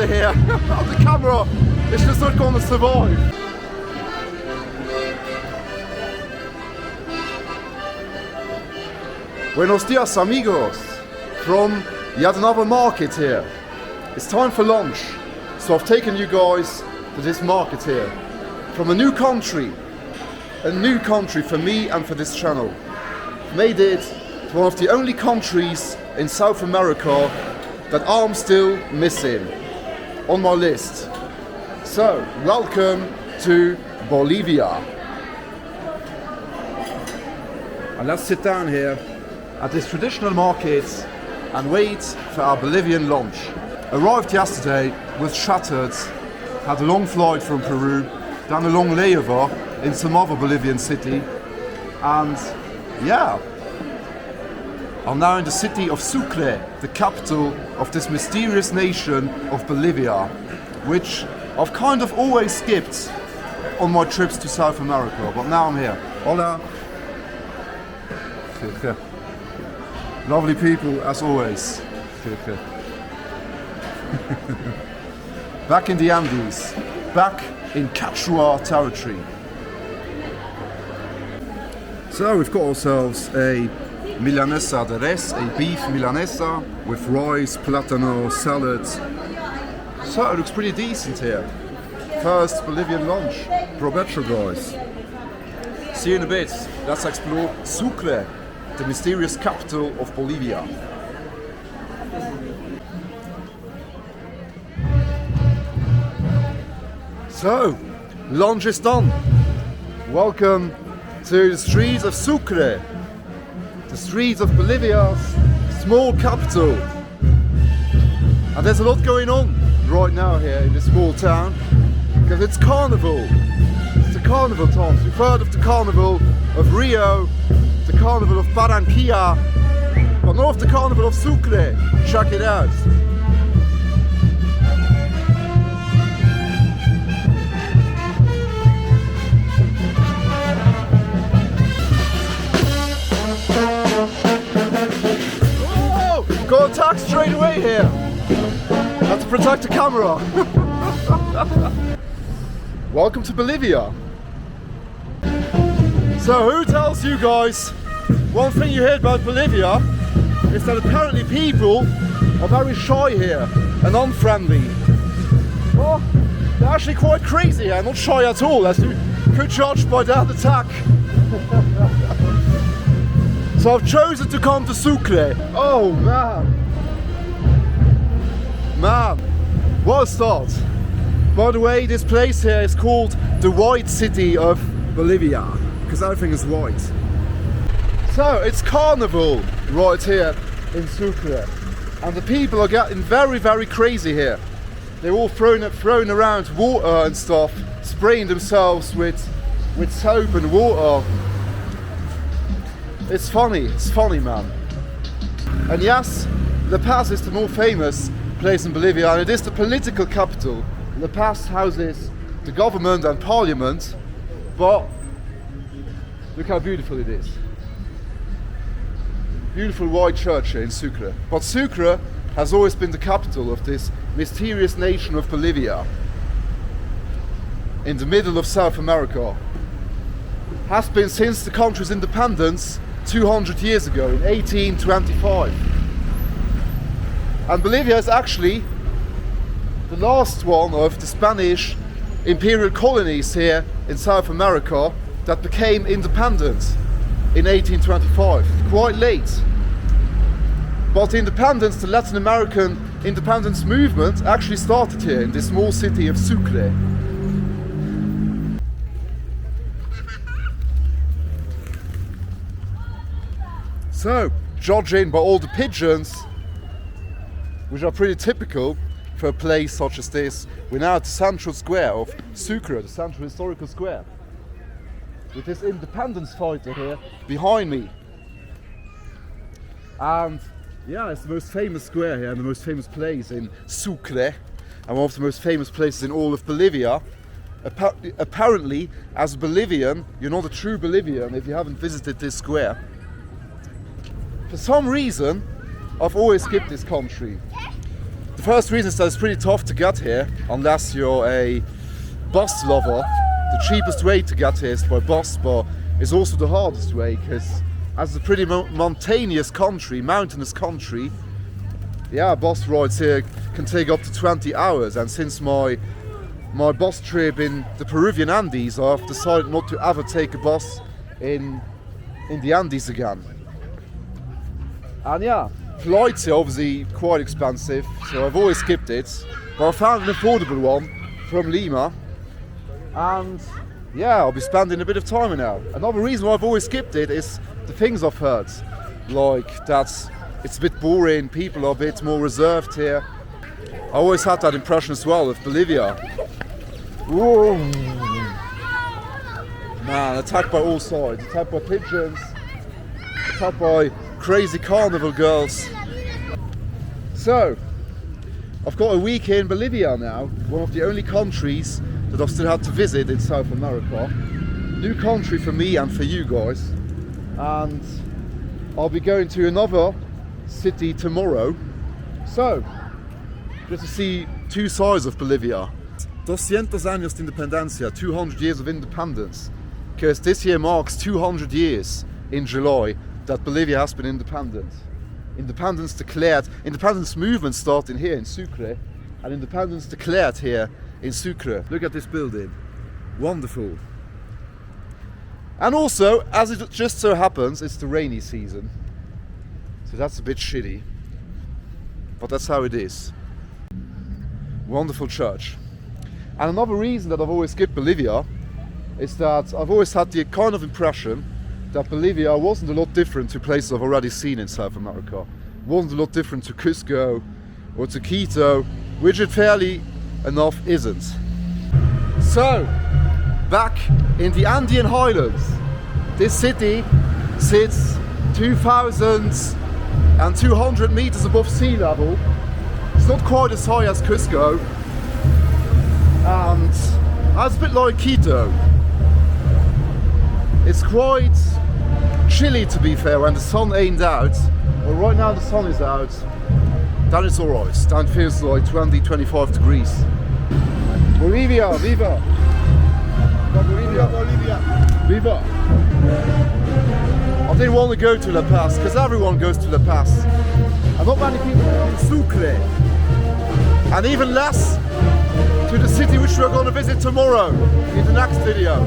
weather here. The camera is just not going to survive. Buenos dias, amigos, from yet another market here. It's time for lunch, so I've taken you guys to this market here. From a new country for me and for this channel. Made it to one of the only countries in South America that I'm still missing on my list. So, welcome to Bolivia. And let's sit down here at this traditional market and wait for our Bolivian lunch. Arrived yesterday with shattered, had a long flight from Peru, done a long layover in some other Bolivian city, and yeah, I'm now in the city of Sucre, the capital of this mysterious nation of Bolivia, which I've kind of always skipped on my trips to South America, but now I'm here. Hola. Lovely people as always. Back in the Andes, back in Quechua territory. So we've got ourselves a milanesa de res, a beef milanesa with rice, plátano, salad. So it looks pretty decent here. First Bolivian lunch. Provecho, guys. See you in a bit. Let's explore Sucre, the mysterious capital of Bolivia. So, lunch is done. Welcome to the streets of Sucre, the streets of Bolivia's small capital. And there's a lot going on right now here in this small town, because it's Carnival. It's the Carnival time. We've heard of the Carnival of Rio, the Carnival of Barranquilla, but not of the Carnival of Sucre. Check it out. Oh, got attacked straight away here. Have to protect the camera. Welcome to Bolivia. So who tells you guys one thing you heard about Bolivia is that apparently people are very shy here and unfriendly. Well, they're actually quite crazy here, not shy at all, as you could judge by that attack. So I've chosen to come to Sucre. Oh man. Man, what a start. By the way, this place here is called the White City of Bolivia, because everything is white. So it's Carnival right here in Sucre, and the people are getting very, very crazy here. They're all throwing around water and stuff, spraying themselves with soap and water. It's funny man. And yes, La Paz is the more famous place in Bolivia, and it is the political capital. La Paz houses the government and parliament, but look how beautiful it is. Beautiful white church here in Sucre. But Sucre has always been the capital of this mysterious nation of Bolivia, in the middle of South America. Has been since the country's independence 200 years ago, in 1825. And Bolivia is actually the last one of the Spanish imperial colonies here in South America that became independent in 1825, quite late. But independence, the Latin American independence movement, actually started here in this small city of Sucre. So, judging by all the pigeons, which are pretty typical for a place such as this, we're now at the central square of Sucre, the central historical square, with this independence fighter here behind me. And yeah, it's the most famous square here and the most famous place in Sucre, and one of the most famous places in all of Bolivia. Apparently, as a Bolivian, you're not a true Bolivian if you haven't visited this square. For some reason, I've always skipped this country. The first reason is that it's pretty tough to get here unless you're a bus lover. The cheapest way to get here is by bus, but it's also the hardest way because as a pretty mountainous country, yeah, bus rides here can take up to 20 hours. And since my bus trip in the Peruvian Andes, I've decided not to ever take a bus in the Andes again. And yeah, flights are obviously quite expensive, so I've always skipped it. But I found an affordable one from Lima, and yeah, I'll be spending a bit of time now. Another reason why I've always skipped it is the things I've heard, like that it's a bit boring, people are a bit more reserved here. I always had that impression as well with Bolivia. Whoa. Man, attacked by all sides, attacked by pigeons, attacked by crazy carnival girls. So, I've got a week here in Bolivia now, one of the only countries that I've still had to visit in South America. New country for me and for you guys. And I'll be going to another city tomorrow. So, just to see two sides of Bolivia. 200 años de independencia, 200 years of independence. Because this year marks 200 years in July that Bolivia has been independent. Independence declared, independence movement starting here in Sucre, and independence declared here in Sucre. Look at this building, wonderful. And also, as it just so happens, it's the rainy season, so that's a bit shitty, but that's how it is. Wonderful church. And another reason that I've always skipped Bolivia is that I've always had the kind of impression that Bolivia wasn't a lot different to places I've already seen in South America. Wasn't a lot different to Cusco or to Quito, which it fairly enough isn't. So, back in the Andean highlands, this city sits 2,200 meters above sea level. It's not quite as high as Cusco, and it's a bit like Quito. It's quite chilly, to be fair, when the sun ain't out. Well, right now the sun is out. Then it's alright. Then it feels like 20-25 degrees. Bolivia, viva! Bolivia, Bolivia! Viva! I didn't want to go to La Paz, because everyone goes to La Paz. And not many people go to Sucre. And even less to the city which we're going to visit tomorrow in the next video.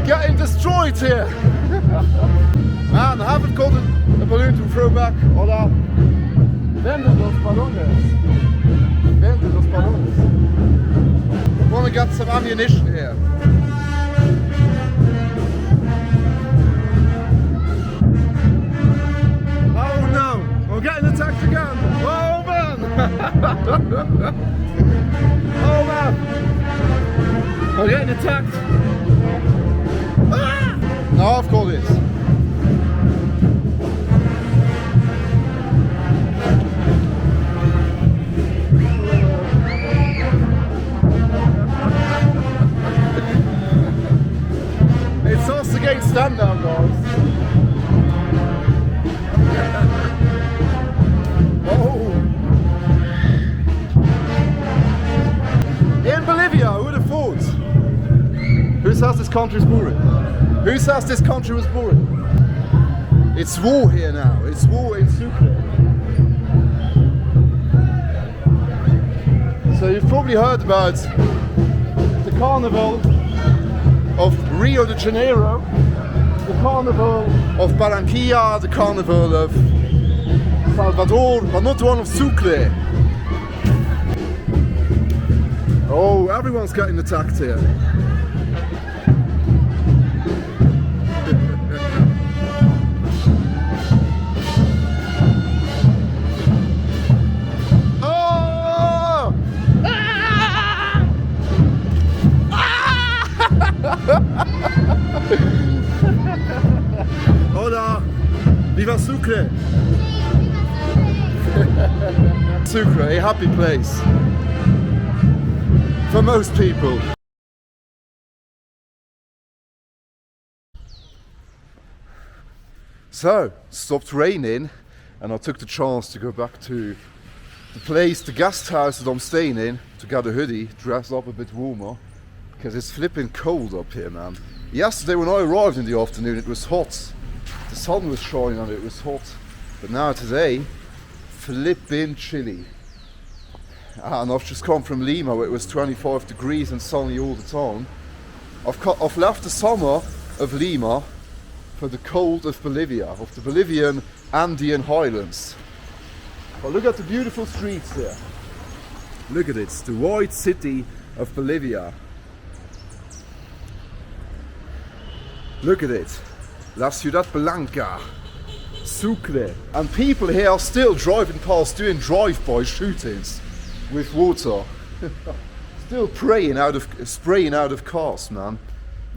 Getting destroyed here! Man, I haven't got a balloon to throw back. Hola! Vende los balones! Vende los balones! I want to get some ammunition here. Oh no! We're getting attacked again! Oh man! Oh man! We're getting attacked! Ah! No, I've got it. It's us against them now, guys. Oh! In Bolivia, who would have thought? Who says this country is boring? Who says this country was boring? It's war here now. It's war in Sucre. So you've probably heard about the Carnaval of Rio de Janeiro, the Carnaval of Barranquilla, the Carnival of Salvador, but not the one of Sucre. Oh, everyone's getting attacked here. Viva Sucre! Sucre, a happy place for most people. So, stopped raining and I took the chance to go back to the place, the guest house that I'm staying in, to get a hoodie, dress up a bit warmer, because it's flipping cold up here, man. Yesterday when I arrived in the afternoon it was hot. The sun was shining and it was hot. But now today, flipping chilly. And I've just come from Lima where it was 25 degrees and sunny all the time. I've left the summer of Lima for the cold of Bolivia, of the Bolivian Andean highlands. But look at the beautiful streets there. Look at it, it's the white city of Bolivia. Look at it, La Ciudad Blanca, Sucre. And people here are still driving past doing drive-by shootings with water. Still spraying out of cars, man.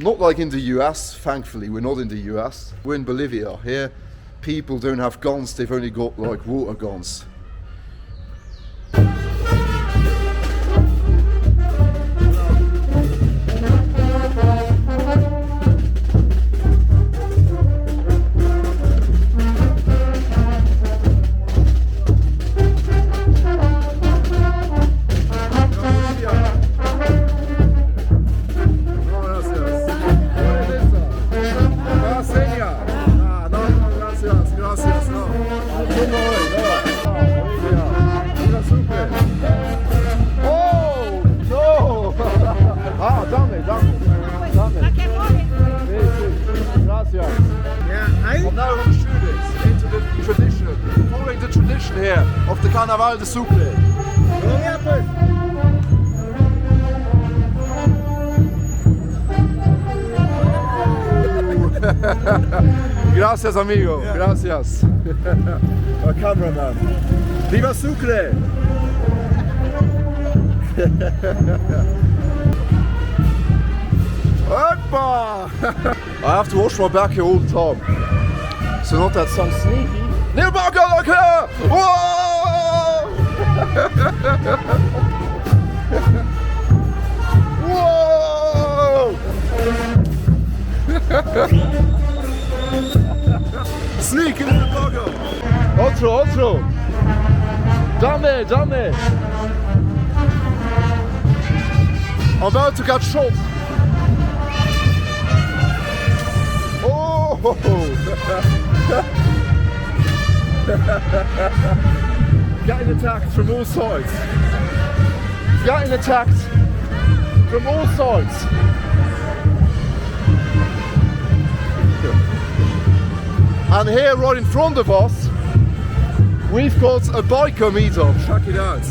Not like in the US, thankfully, we're not in the US. We're in Bolivia. Here, people don't have guns, they've only got like water guns. Following the tradition here of the Carnaval de Sucre. Gracias, amigo. Yeah. Gracias. Our cameraman. Viva Sucre! Opa! I have to wash my back here all the time. So not that some sneaky. Neil Barker, look here! Whoa! Whoa! Sneaking in the bugger! Otro! Dame! I'm about to get shot! Oh! Getting attacked from all sides. Getting attacked from all sides. And here right in front of us, we've got a biker meetup. Check it out.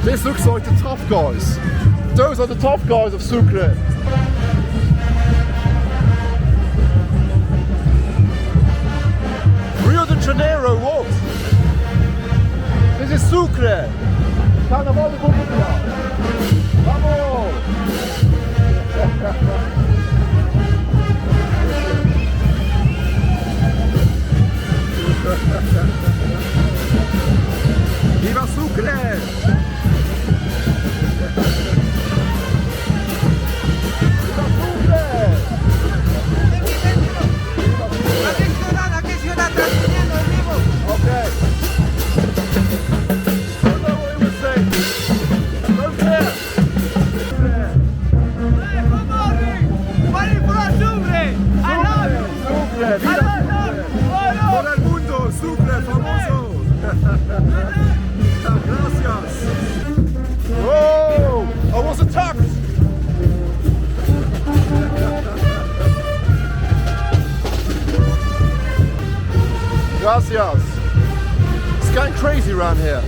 This looks like the tough guys. Those are the tough guys of Sucre. Rio de Janeiro, what? This is Sucre. Carnaval de Bolivia. Vamos! Viva Sucre! Gracias. It's going crazy around here.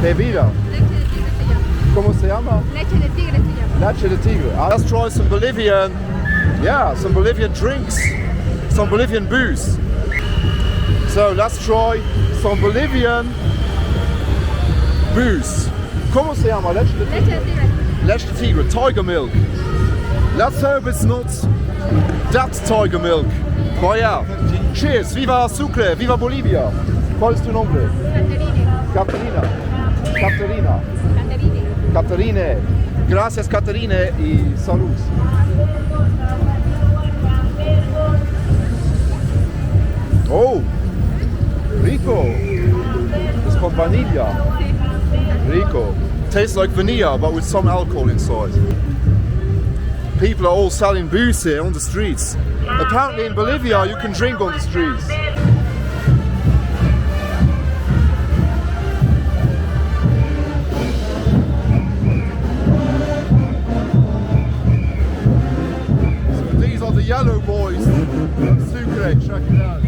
Bebida. Leche de tigre se llama. ¿Cómo se llama? Leche de tigre se llama. Leche de tigre. Let's try some Bolivian, some Bolivian drinks, some Bolivian booze. So let's try some Bolivian booze. ¿Cómo se llama? Leche de tigre. Leche de tigre, tiger milk. Let's hope it's not that tiger milk. Vaya. Cheers. Viva Sucre. Viva Bolivia. ¿Cuál es tu nombre? Caterina. Caterina. Caterina. Caterine. Caterine. Gracias, Caterine, y salud. Oh, rico. It's called vanilla. Rico. Tastes like vanilla, but with some alcohol inside. People are all selling booze here on the streets. Apparently in Bolivia you can drink on the streets. So these are the yellow boys from Sucre, check it out.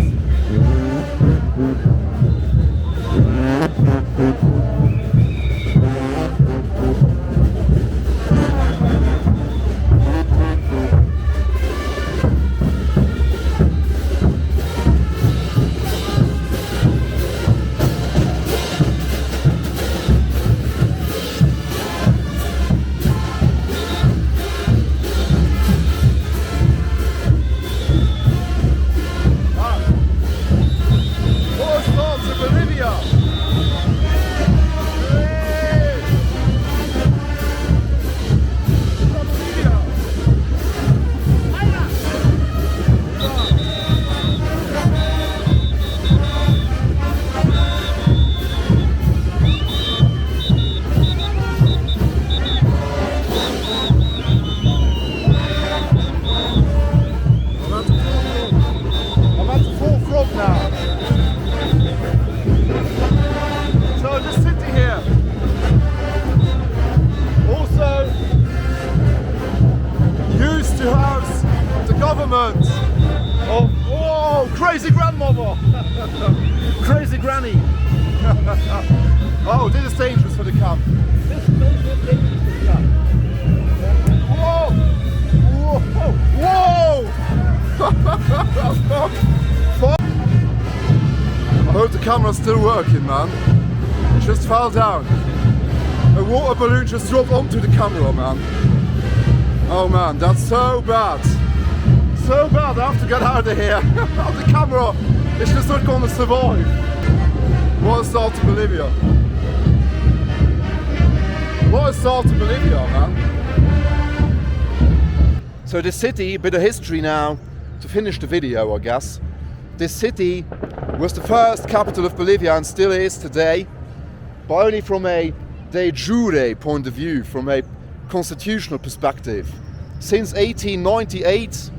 Oh, crazy grandmother! Crazy granny! Oh, this is dangerous for the camp. This is dangerous for the camp. Whoa! Whoa! Whoa! I hope the camera's still working, man. It just fell down. A water balloon just dropped onto the camera, man. Oh man, that's so bad. So bad, I have to get out of here. The camera is just not going to survive. What a start to Bolivia. What a start to Bolivia, man. So this city, a bit of history now, to finish the video, I guess. This city was the first capital of Bolivia and still is today, but only from a de jure point of view, from a constitutional perspective. Since 1898,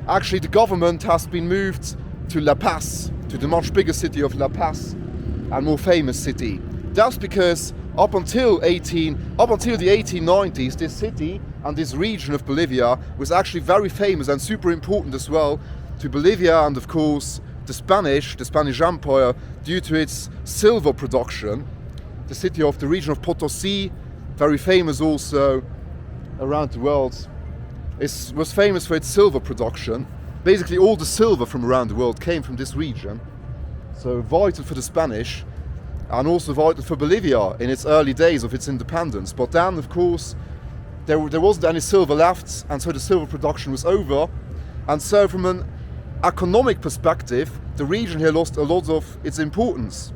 actually the government has been moved to La Paz, to the much bigger city of La Paz, and more famous city. That's because up until the 1890s, this city and this region of Bolivia was actually very famous and super important as well to Bolivia and of course the Spanish Empire, due to its silver production. The city of the region of Potosi, very famous also around the world, was famous for its silver production. Basically all the silver from around the world came from this region. So vital for the Spanish and also vital for Bolivia in its early days of its independence. But then of course there wasn't any silver left, and so the silver production was over. And so from an economic perspective, the region here lost a lot of its importance.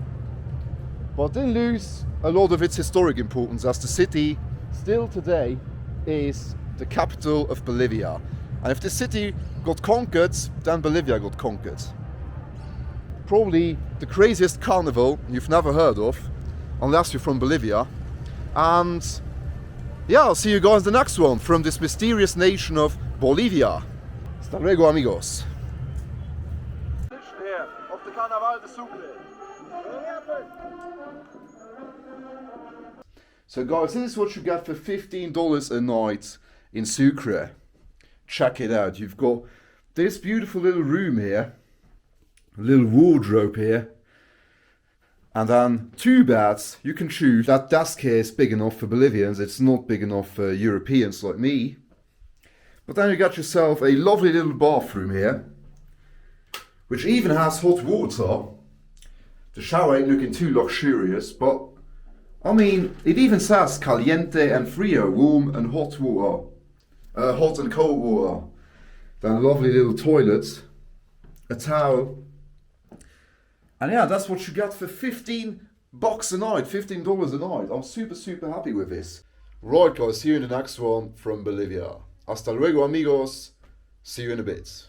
But didn't lose a lot of its historic importance, as the city still today is the capital of Bolivia. And if the city got conquered, then Bolivia got conquered. Probably the craziest carnival you've never heard of, unless you're from Bolivia. And yeah, I'll see you guys in the next one from this mysterious nation of Bolivia. Hasta luego, amigos. Here of the Carnaval de Sucre. So guys, this is what you get for $15 a night in Sucre. Check it out. You've got this beautiful little room here, a little wardrobe here, and then 2 beds. You can choose. That desk here is big enough for Bolivians. It's not big enough for Europeans like me. But then you got yourself a lovely little bathroom here, which even has hot water. The shower ain't looking too luxurious, but I mean, it even says caliente and frio, warm and hot water. Hot and cold water. Then a lovely little toilet. a towel. And yeah, that's what you got for $15 a night, $15 a night. I'm super happy with this. Right guys, see you in the next one from Bolivia. Hasta luego amigos. See you in a bit.